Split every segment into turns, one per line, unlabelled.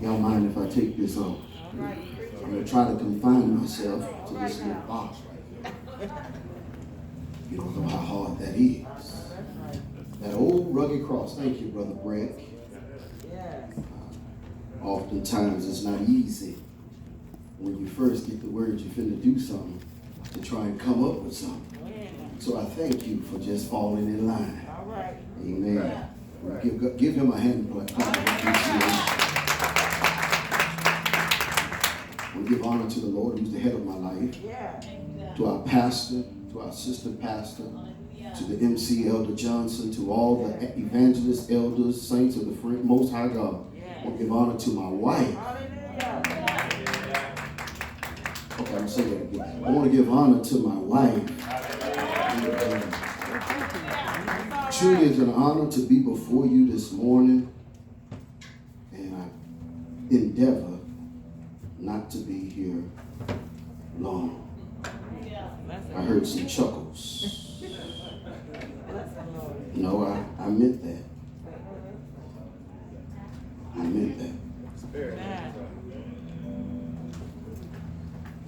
Y'all mind if I take this off? I'm going to try to confine myself to this little box right here. You don't know how hard that is. That old rugged cross. Thank you, Brother Brett. Oftentimes it's not easy when you first get the word you're finna do something to try and come up with something. So I thank you for just falling in line. Amen. Give him a hand clap of appreciation. We give honor to the Lord who's the head of my life, to our pastor, to our sister pastor, to the MC Elder Johnson, to all the evangelists, elders, saints of the Most High God. I give honor to my wife. Okay, I'm going to say that again. I want to give honor to my wife. Truly it's an honor to be before you this morning, and I endeavor not to be here long. I heard some chuckles. No, I meant that. I meant that.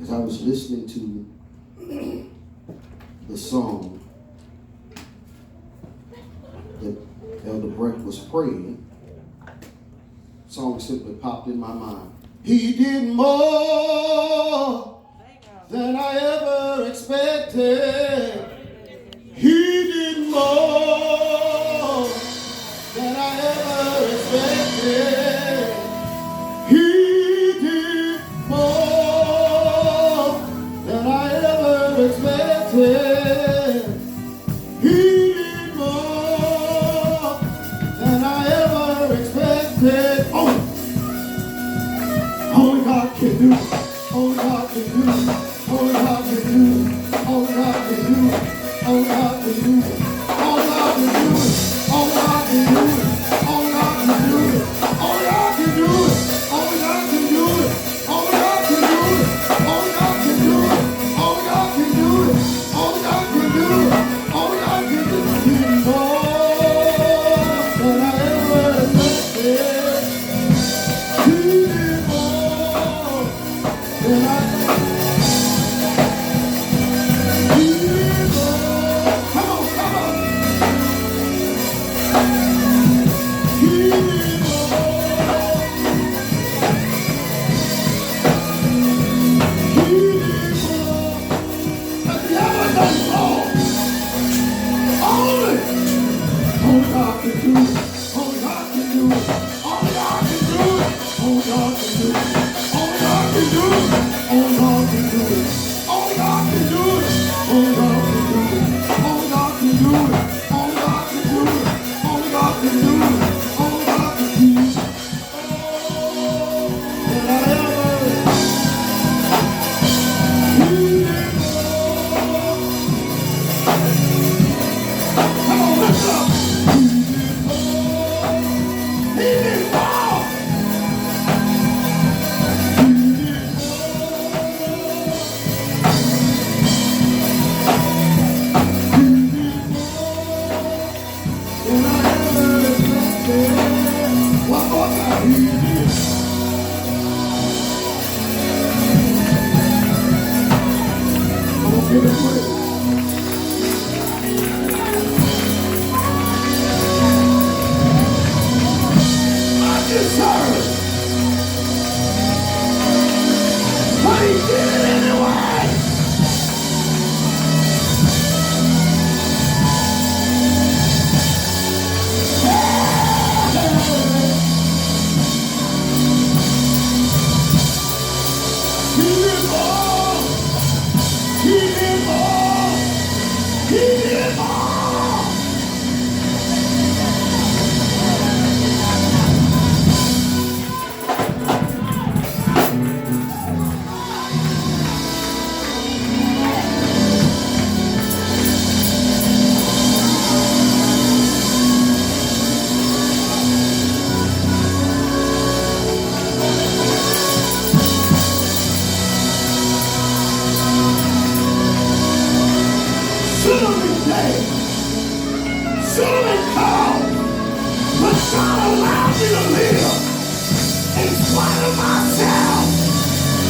As I was listening to the song that Elder Brecht was praying, the song simply popped in my mind. He did more than I ever expected. He did more than I ever expected. He did more than I ever expected. He did more than I ever expected. Oh! Only God can do it. Only God can do it. Only God can do it. Only God can do it. Only God can do it. Only God can do it. Only God can do it. Only God can do it. Only God can do it. Only God can do it. Only God can do it. Only God can do it. Only God can do it. Only God can do it. Only God can do it. He did more than I ever expected. He did more than I ever.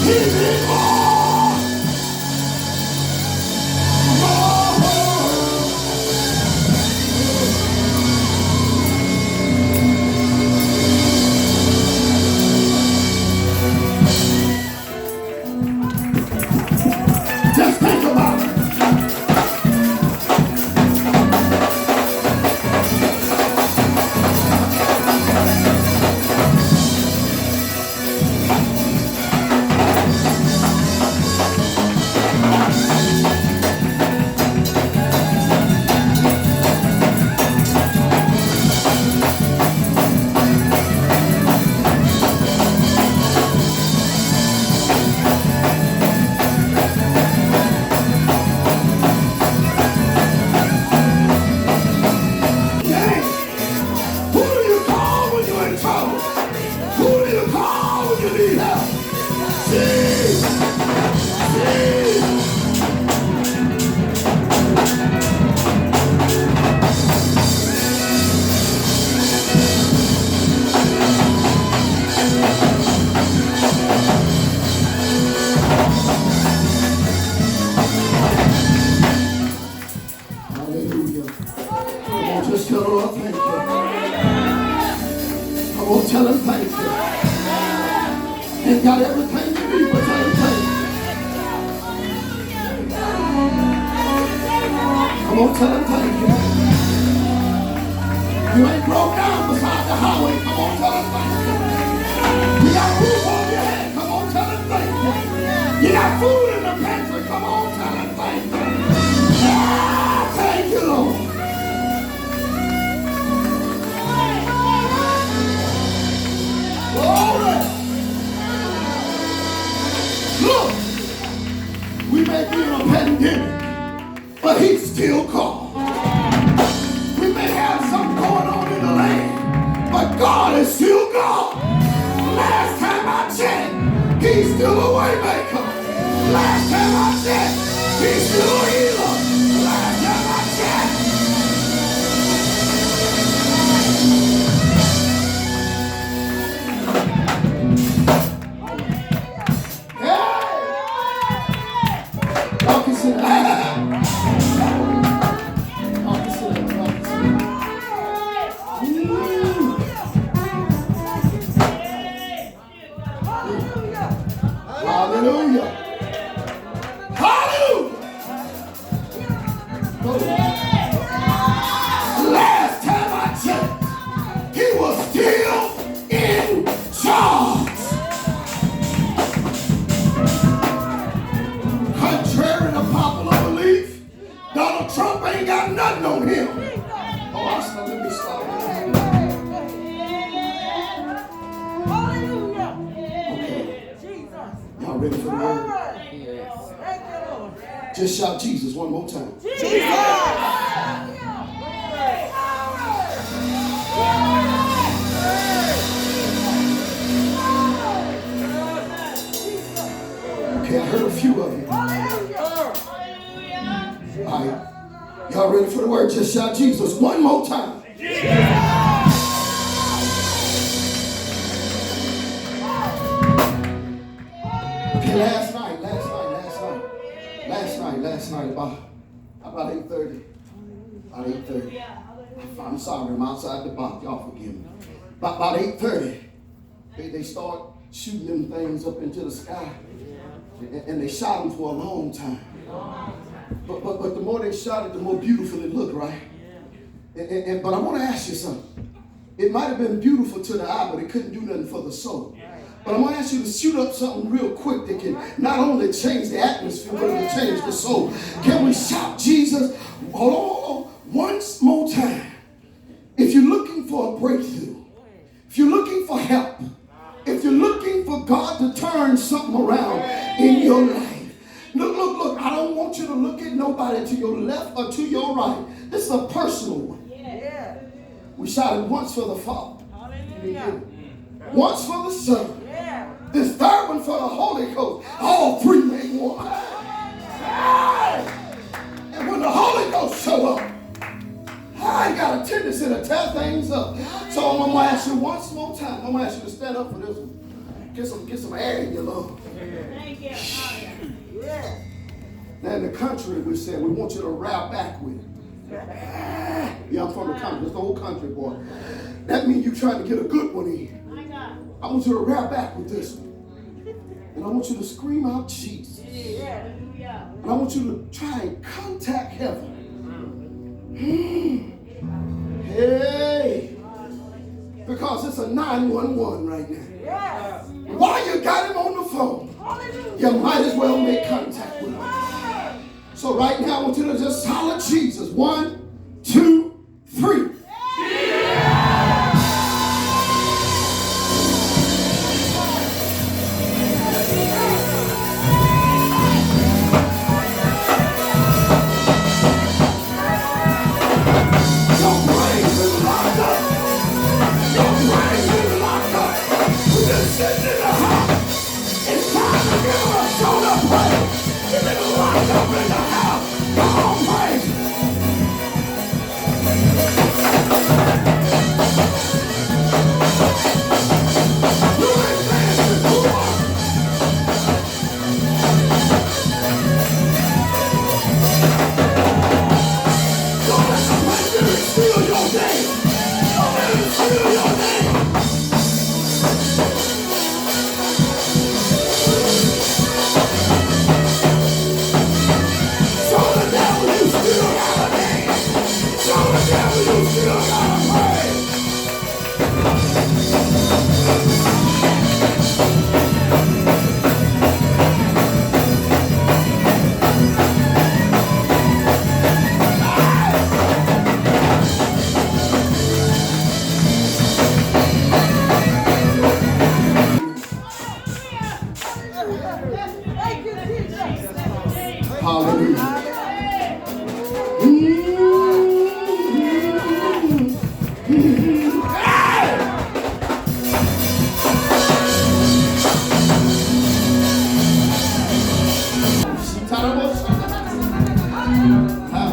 Give me more. Just think about it. Just tell the Lord thank you. I won't tell him thank you. Ain't got everything you need, but tell him thank you. Come on, tell him thank you. You ain't broke down beside the highway. Come on, tell him thank you. You got a roof over your head. Come on, tell him thank you. You got food in the pantry. Come on, tell him thank you. Ah, thank you, Lord. Glory. Look, we may be in a pandemic, but he's still God. We may have something going on in the land, but God is still God. Last time I checked, he's still a way maker. Last time I checked, he's still a healer. Last time I checked. Y'all can sit down. Y'all can sit down. Hallelujah. Hallelujah. Last time I checked, he was still in charge. Contrary to popular belief, Donald Trump ain't got nothing on him. Oh, let me stop. Okay. Y'all ready for the word? Just shout Jesus one more time. Jesus! Okay, I heard a few of you. All right. Y'all ready for the word? Just shout Jesus one more time. Okay, last night, about 8:30. About 8:30. I'm sorry, I'm outside the box. Y'all forgive me. About 8:30, they start shooting them things up into the sky. And they shot them for a long time. But the more they shot it, the more beautiful it looked, right? But I want to ask you something. It might have been beautiful to the eye, but it couldn't do nothing for the soul. But I want to ask you to shoot up something real quick that can not only change the atmosphere, but it'll change the soul. Can we shout Jesus once more time? If you're looking for a breakthrough, if you're looking for help, if you're looking for God to turn something around in your life, look, I don't want you to look at nobody to your left or to your right. This is a personal one. We shouted once for the Father. Once for the Son. This third one for the Holy Ghost. All three make one. And when the Holy Ghost show up, I got a tendency to tear things up. So I'm going to ask you once more time. I'm going to ask you to stand up for this one. Get some air in your lungs.
Thank you.
Yeah.
Now in the country, we said we want you to rap back with it. Yeah, I'm from the country. It's the whole country, boy. That means you're trying to get a good one in.
My God.
I want you to rap back with this one. And I want you to scream out Jesus.
Hallelujah.
And I want you to try and contact heaven. Hey. Because it's a 911 right now.
Yes.
While you got him on the phone, you might as well make contact with him. So right now, I want you to just holler Jesus. 1, 2, 3.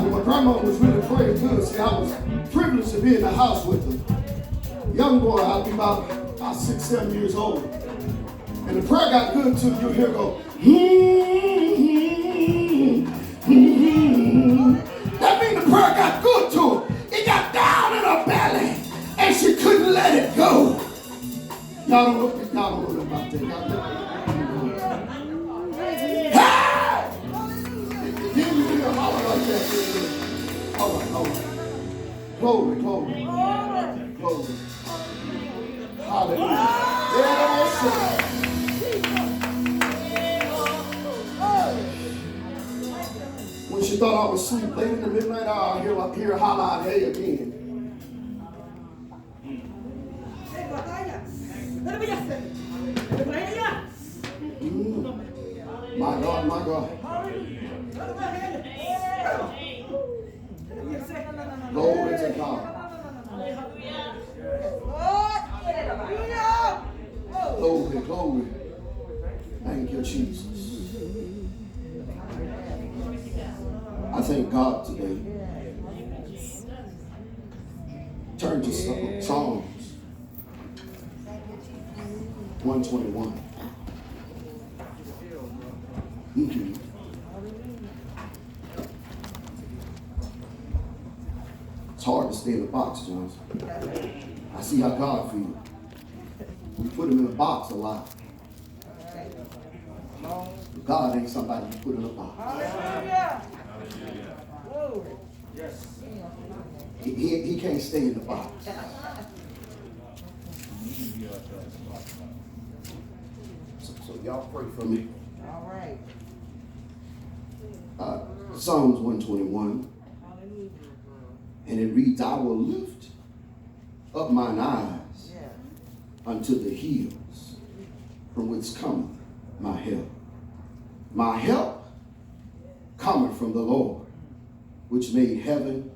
My grandma was really praying good. See, I was privileged to be in the house with her. Young boy, I'll be about 6, 7 years old. And the prayer got good too. You'll hear go, That means the prayer got good to her. It got down in her belly, and she couldn't let it go. Y'all don't know about that. All right. Glory. Hallelujah. When she thought I was asleep late in the midnight hour, I hear her holler out, hey again. My God. Glory to God. Glory. Thank you, Jesus. I thank God today. Turn to Psalms 121. It's hard to stay in the box, John. I see how God feels. We put him in a box a lot. God ain't somebody you put in a box.
Yes.
He can't stay in the box. So y'all pray for me.
All right.
Psalms 121. And it reads, I will lift up mine eyes unto the hills, from which cometh my help. My help cometh from the Lord, which made heaven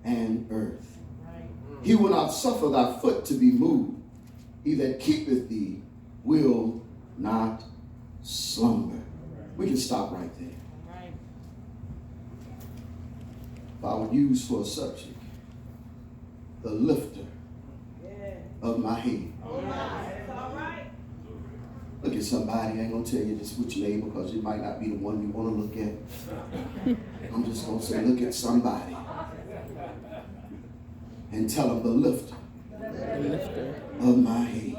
and earth. He will not suffer thy foot to be moved. He that keepeth thee will not slumber. We can stop right there. If I would use for a subject, the lifter of my head. at somebody. I ain't going to tell you this with your neighbor because it might not be the one you want to look at. I'm just going to say, look at somebody and tell them the lifter of my head.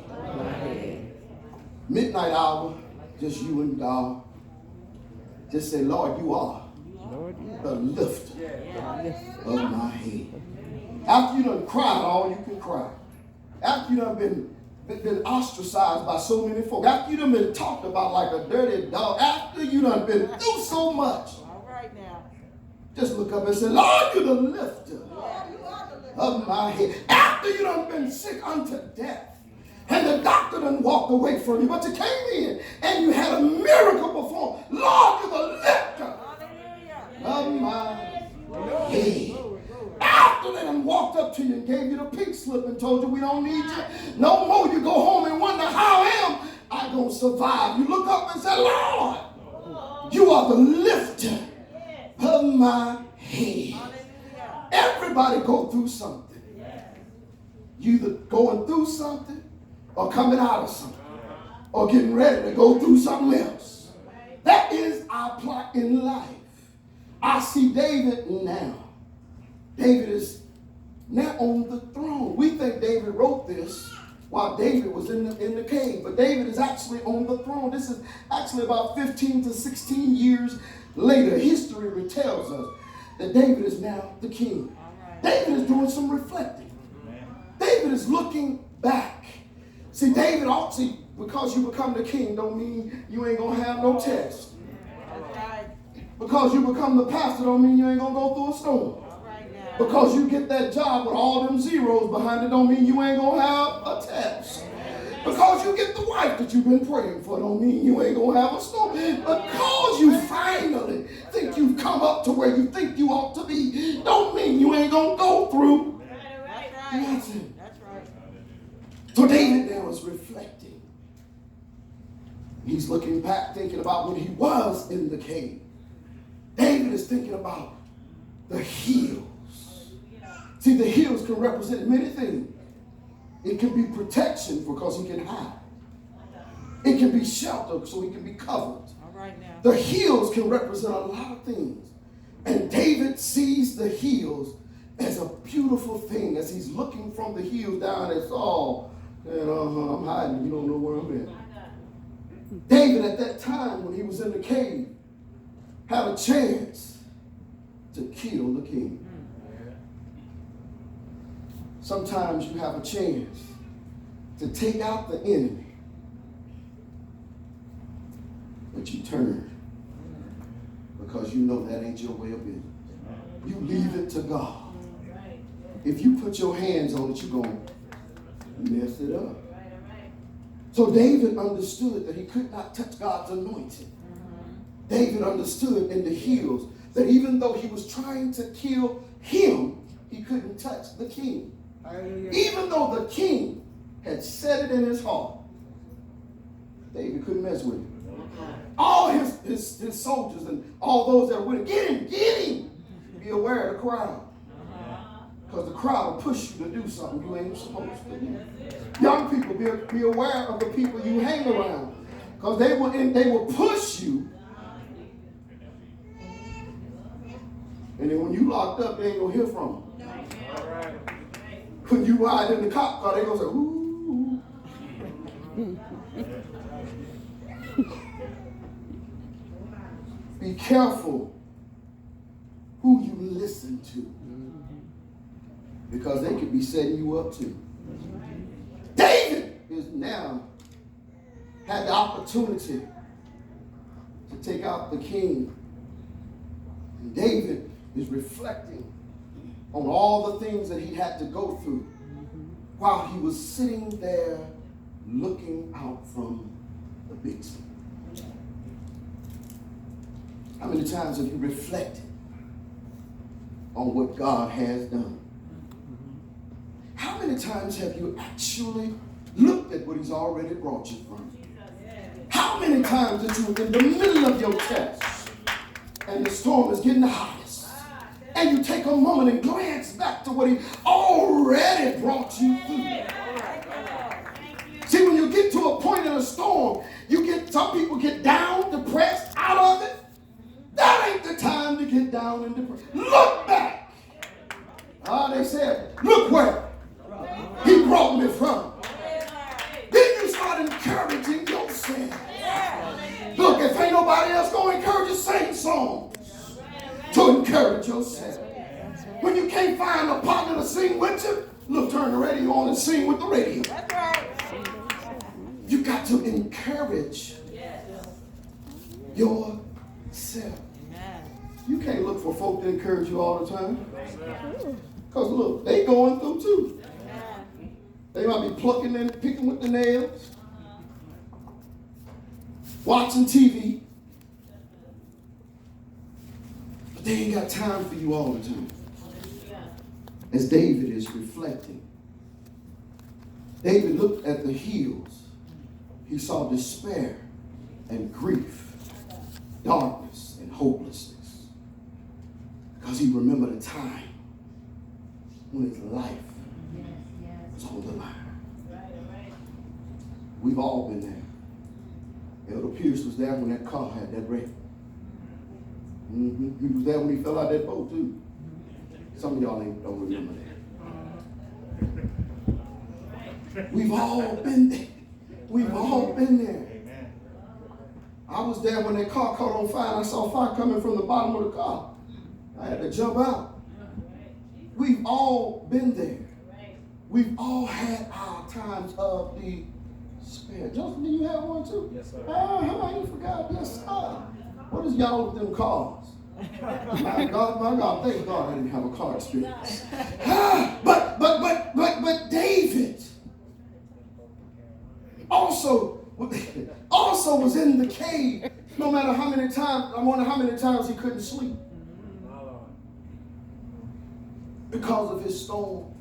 Midnight hour, just you and God. Just say, Lord, you are the lifter of my head. After you done cried all you can cry. After you done been ostracized by so many folk. After you done been talked about like a dirty dog. After you done been through so much.
All right now.
Just look up and say, Lord, you're the lifter of my head. After you done been sick unto death. And the doctor done walked away from you. But you came in and you had a miracle performed. Lord, you're the lifter of my head. After they done walked up to you and gave you the pink slip and told you we don't need you no more, you go home and wonder, how am I going to survive? You look up and say, Lord, you are the lifter of my head. Everybody go through something. You either going through something or coming out of something or getting ready to go through something else. That is our plot in life. I see David now. David is now on the throne. We think David wrote this while David was in the cave, but David is actually on the throne. This is actually about 15 to 16 years later. History retells us that David is now the king. David is doing some reflecting. David is looking back. See, David, because you become the king don't mean you ain't going to have no test. Because you become the pastor don't mean you ain't going to go through a storm. Because you get that job with all them zeros behind it don't mean you ain't going to have a test. Because you get the wife that you've been praying for don't mean you ain't going to have a storm. Because you finally think you've come up to where you think you ought to be don't mean you ain't going to go through. That's it. So David now is reflecting. He's looking back, thinking about when he was in the cave. David is thinking about the hills. See, the hills can represent many things. It can be protection because he can hide. It can be shelter so he can be covered.
All right now. The
hills can represent a lot of things. And David sees the hills as a beautiful thing. As he's looking from the hills down, it's all, I'm hiding. You don't know where I'm at. David, at that time when he was in the cave, had a chance to kill the king. Sometimes you have a chance to take out the enemy, but you turn because you know that ain't your way of business. You leave it to God. If you put your hands on it, you're going to mess it up. So David understood that he could not touch God's anointing. David understood in the hills that even though he was trying to kill him, he couldn't touch the king. Even though the king had set it in his heart, David couldn't mess with him. All his soldiers and all those that were with him, get him. Be aware of the crowd. Because the crowd will push you to do something you ain't supposed to do. Young people, be aware of the people you hang around. Because they will push you. And then when you locked up, they ain't going to hear from them. When you ride in the cop car, they going to say, ooh. Be careful who you listen to. Because they could be setting you up too. David is now had the opportunity to take out the king. And David is reflecting on all the things that he had to go through while he was sitting there looking out from the big screen. How many times have you reflected on what God has done? How many times have you actually looked at what he's already brought you from? How many times that you're in the middle of your test and the storm is getting the hottest, and you take a moment and glance back to what he already brought you through? See, when you get to a point in a storm, you get nobody else going to encourage you, sing songs to encourage yourself. When you can't find a partner to sing with you, look, turn the radio on and sing with the radio.
That's right.
You got to encourage yourself.
Amen.
You can't look for folk to encourage you all the time. Because look, they going through too.
Amen.
They might be plucking and picking with the nails, watching TV. But they ain't got time for you all the time. As David is reflecting, David looked at the hills. He saw despair and grief, darkness and hopelessness. Because he remembered a time when his life was on the line. We've all been there. Elder Pierce was there when that car had that wreck. He was there when he fell out that boat too. Some of y'all don't remember that. We've all been there. We've all been there. I was there when that car caught on fire and I saw fire coming from the bottom of the car. I had to jump out. We've all been there. We've all had our times of despair. Justin, do you have one too?
Yes, sir.
How you forgot? Yes, sir. What is y'all with them cars? My God, thank God I didn't have a car experience. But David also was in the cave. No matter how many times, I wonder how many times he couldn't sleep because of his storm.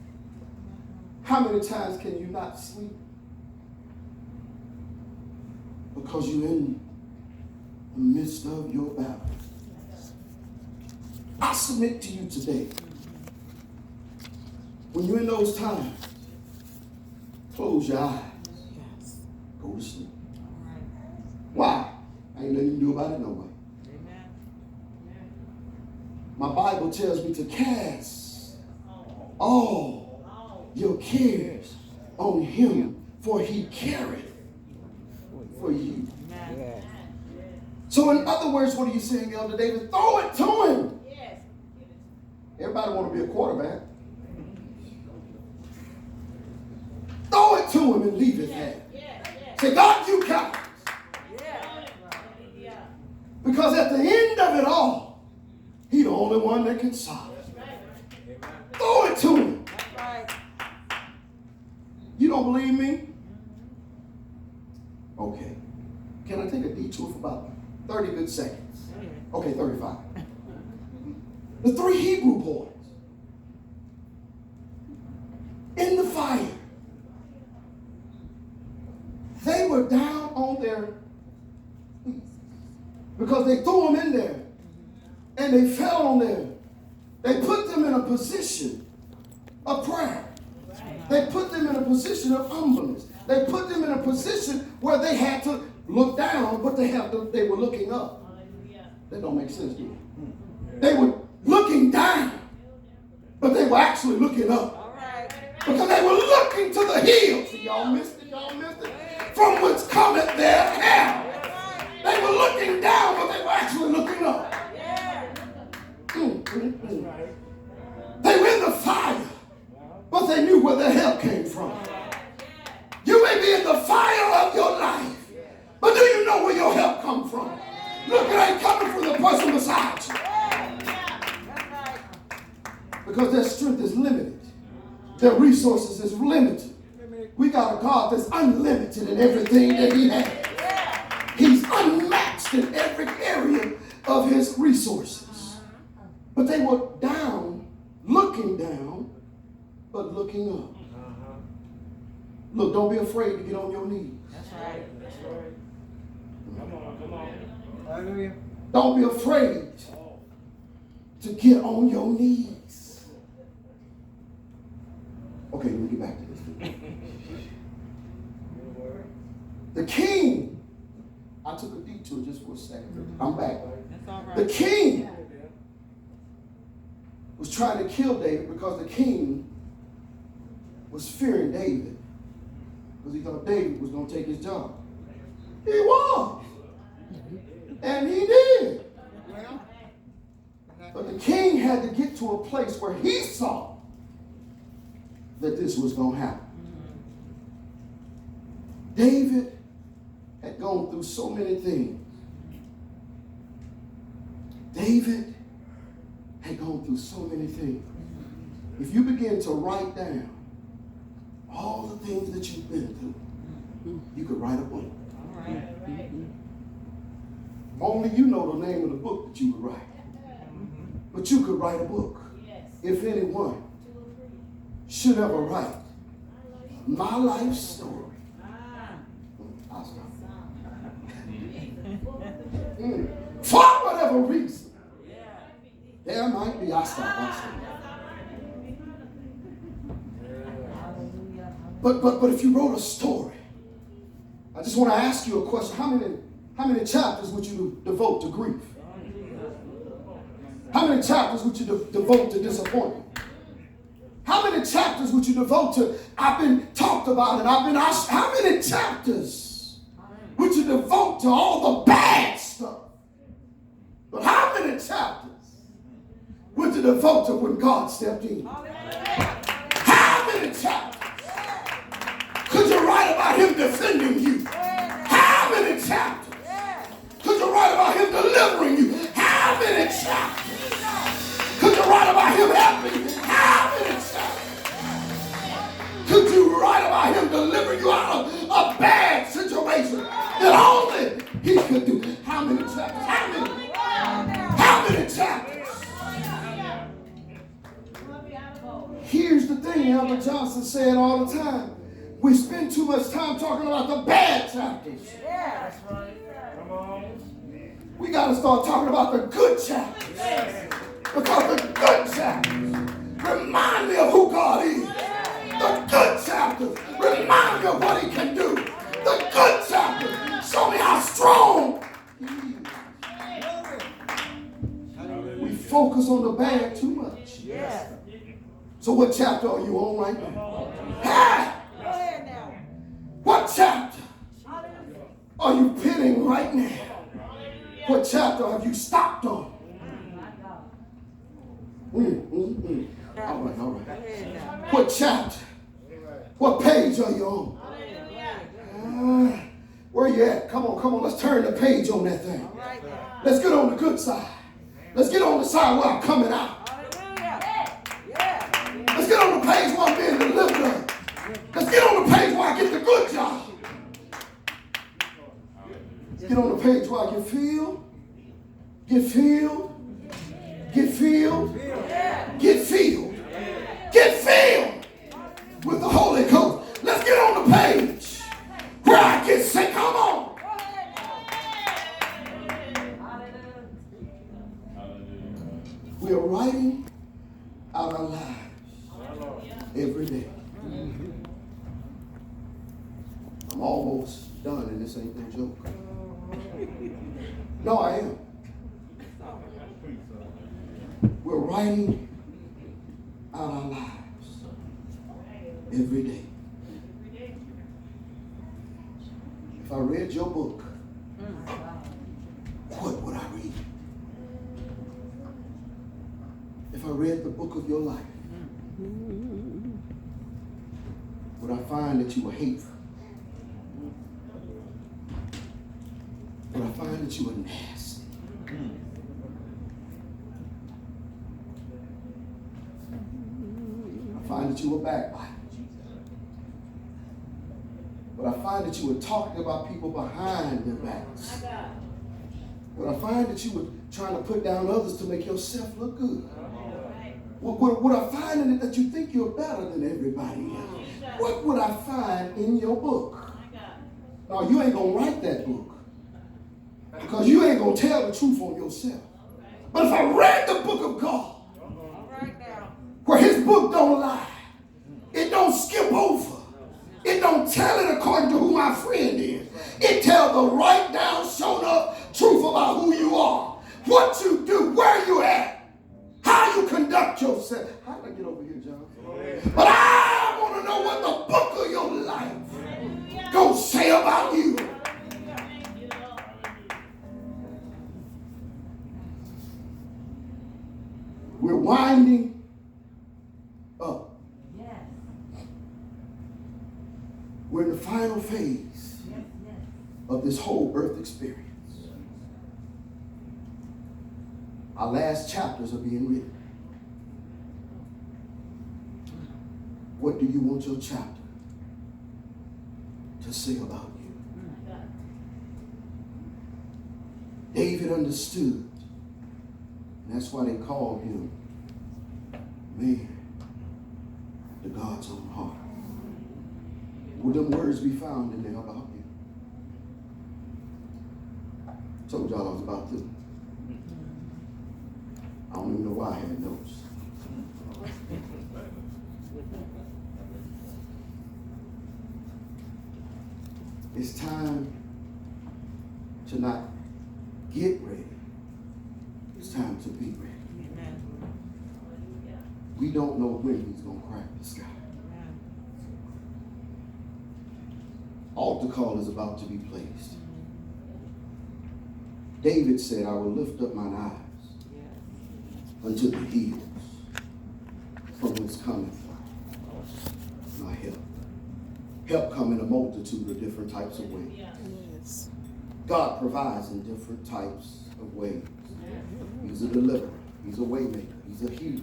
How many times can you not sleep? Because you're in the midst of your battle. I submit to you today, when you're in those times, close your eyes. Go to sleep. Why? Ain't nothing you can do about it no way. My Bible tells me to cast all your cares on him, for he careth for you. So in other words, what are you saying, Elder David? Throw it to him. Everybody want to be a quarterback. Throw it to him and leave it there. Say, God, you got it. Because at the end of it all, he's the only one that can solve it. Throw it to him. You don't believe me? Okay. Can I take a detour for about 30 good seconds? Okay, 35. The 3 Hebrew boys in the fire. They were down on their knees because they threw them in there and they fell on them. They put them in a position of prayer. They put them in a position of humbleness. They put them in a position where they had to look down, but they were looking up. That don't make sense to me. They were looking down, but they were actually looking up. Because they were looking to the hills. Y'all missed it. From whence cometh their help. They were looking down, but they were actually looking up. They were in the fire, but they knew where their help came from. You may be in the fire of your life, but do you know where your help comes from? Look, it ain't coming from the person beside you. Because their strength is limited. Their resources is limited. We got a God that's unlimited in everything that he has. He's unmatched in every area of his resources. But they were down, looking down, but looking up. Look, don't be afraid to get on your knees.
That's right.
Come on. Hallelujah.
Don't be afraid to get on your knees. Okay, let me get back to this. The king, I took a detour just for a second. I'm back.
That's all right.
The king was trying to kill David because the king was fearing David because he thought David was going to take his job. He was. And he did. But the king had to get to a place where he saw that this was going to happen. David had gone through so many things. David had gone through so many things. If you begin to write down all the things that you've been through, you could write a book.
All right.
Only you know the name of the book that you would write. But you could write a book. If anyone should ever write my life story. I'll stop. For whatever reason, there might be. I'll stop. But if you wrote a story, I just want to ask you a question. How many chapters would you devote to grief? How many chapters would you devote to disappointment? How many chapters would you devote to I've been talked about and I've been asked? How many chapters would you devote to all the bad stuff? But how many chapters would you devote to when God stepped in? How many chapters could you write about him defending you? How many chapters could you write about him delivering you? How many chapters could you write about him helping you? How many chapters could you write about him delivering you out of a bad situation that only he could do? How many chapters? How many chapters? Here's the thing, Elder Johnson said all the time. We spend too much time talking about the bad chapters.
That's right.
Come on.
We got to start talking about the good chapters. Because the good chapters remind me of who God is. The good chapters remind me of what he can do. The good chapters show me how strong he is. We focus on the bad too much.
Yeah.
So what chapter are you on right now? Hey!
Go ahead now.
What chapter are you pinning right now? What chapter have you stopped on? All right. What chapter? What page are you on? Where you at? Come on. Let's turn the page on that thing. Let's get on the good side. Let's get on the side where I'm coming out. Let's get on the page where I'm being delivered. Let's get on the page where I get the good job. Let's get on the page where I get filled with the Holy Ghost. Let's get on the page where I get sick. Come on. We are writing out our lives every day. I'm almost done, and this ain't no joke. No, I am. We're writing out our lives every day. If I read your book, what would I read? If I read the book of your life, would I find that you were hateful? Would I find that you were nasty? I find that you were backbiting. But I find that you were talking about people behind their backs. But I find that you were trying to put down others to make yourself look good. Would I find in it that you think you're better than everybody else? What would I find in your book? Now, you ain't going to write that book because you ain't going to tell the truth on yourself. But if I read the book of God, where his book don't lie, it don't skip over, it don't tell it according to who my friend is, it tells the right down, shown up truth about who you are, what you do, where you at, how you conduct yourself. How did I get over here, John? But I want to know what the book of your life gonna say about you. We're winding up.
Yes.
We're in the final phase of this whole earth experience. Our last chapters are being written. What do you want your chapter to say about you? David understood. And that's why they called him man, the God's own heart. Will them words be found in there about you? Told y'all I was about to. I don't even know why I had notes. It's time to not get ready. It's time to be ready.
Amen.
We don't know when he's going to crack the sky. Altar call is about to be placed. David said, I will lift up mine eyes unto the hills, from whence cometh my help. Help come in a multitude of different types of ways.
Yes.
God provides in different types of ways. He's a deliverer. He's a way maker. He's a healer.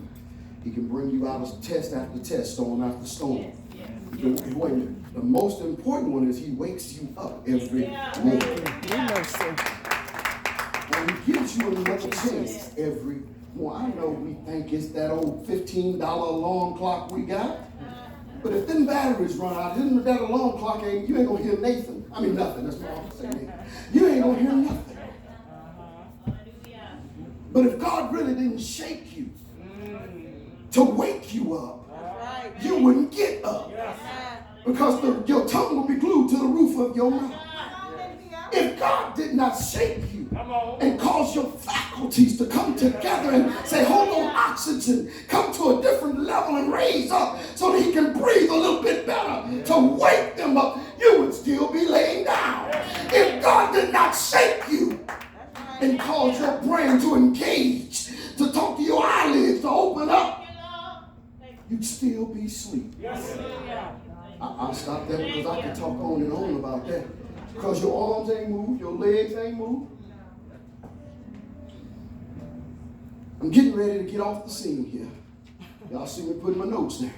He can bring you out of test after test, storm after storm. The most important one is he wakes you up every morning. And he gives you another chance every morning. I know we think it's that old $15 alarm clock we got. But if them batteries run out, then that alarm clock you ain't gonna hear Nathan. I mean nothing, that's what I'm saying. You ain't gonna hear nothing. But if God really didn't shake you to wake you up, you wouldn't get up. Because your tongue will be glued to the roof of your mouth. If God did not shake you and cause your faculties to come together and say, hold on, oxygen, come to a different level and raise up so that he can breathe a little bit better to wake them up, you would still be laying down. If God did not shake you and cause your brain to engage, to talk to your eyelids, to open up, you'd still be asleep. I'll stop that because I can talk on and on about that. Because your arms ain't moved, your legs ain't moved. I'm getting ready to get off the scene here. Y'all see me putting my notes there.